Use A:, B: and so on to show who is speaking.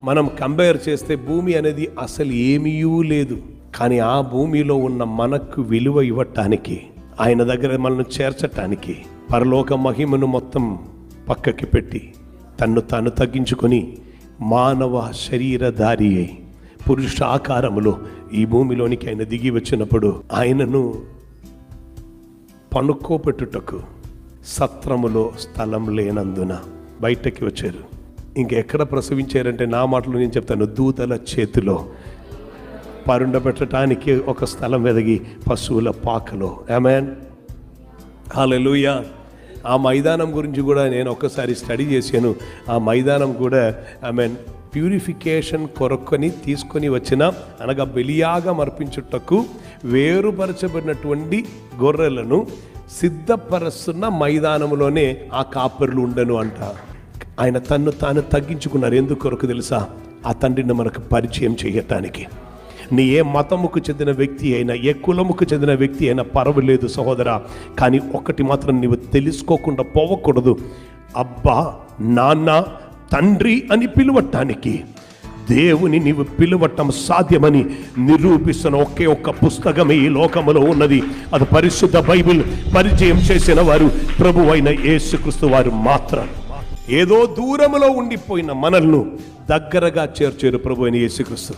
A: మనం కంపేర్ చేస్తే భూమి అనేది అసలు ఏమీ లేదు. కానీ ఆ భూమిలో ఉన్న మనకు విలువ ఇవ్వటానికి, ఆయన దగ్గర మనల్ని చేర్చటానికి, పరలోక మహిమను మొత్తం పక్కకి పెట్టి తన్ను తాను తగ్గించుకొని మానవ శరీరధారి అయి పురుష ఆకారములో ఈ భూమిలోనికి ఆయన దిగి వచ్చినప్పుడు ఆయనను పనుకోపెట్టుటకు సత్రములో స్థలం లేనందున బయటకి వచ్చారు. ఇంకెక్కడ ప్రసవించారంటే, నా మాటలు నేను చెప్తాను, దూతల చేతిలో పరుండబెట్టడానికి ఒక స్థలం వెదిగి పశువుల పాకలో. ఆమేన్, హల్లెలూయా. ఆ మైదానం గురించి కూడా నేను ఒకసారి స్టడీ చేశాను. ఆ మైదానం కూడా ఆమేన్ ప్యూరిఫికేషన్ కొరకొని తీసుకొని వచ్చిన, అనగా బలియాగం అర్పించుటకు వేరుపరచబడినటువంటి గొర్రెలను సిద్ధపరుస్తున్న మైదానంలోనే ఆ కాపరులు ఉండను అంట. ఆయన తన్ను తాను తగ్గించుకున్నారు. ఎందుకు కొరకు తెలుసా? ఆ తండ్రిని మనకు పరిచయం చేయటానికి. నీ ఏ మతముకు చెందిన వ్యక్తి అయినా, ఏ కులముకు చెందిన వ్యక్తి అయినా పర్వాలేదు సహోదరా, కానీ ఒకటి మాత్రం నీవు తెలుసుకోకుండా పోవకూడదు. అబ్బా, నాన్న, తండ్రి అని పిలువటానికి దేవుని నీవు పిలువటం సాధ్యమని నిరూపిస్తున్న ఒకే ఒక్క పుస్తకమే ఈ లోకములో ఉన్నది. అది పరిశుద్ధ బైబిల్. పరిచయం చేసిన వారు ప్రభువైన యేసుక్రీస్తు వారు మాత్రం. ఏదో దూరములో ఉండిపోయిన మనల్ని దగ్గరగా చేర్చారు ప్రభువైన యేసుక్రీస్తు.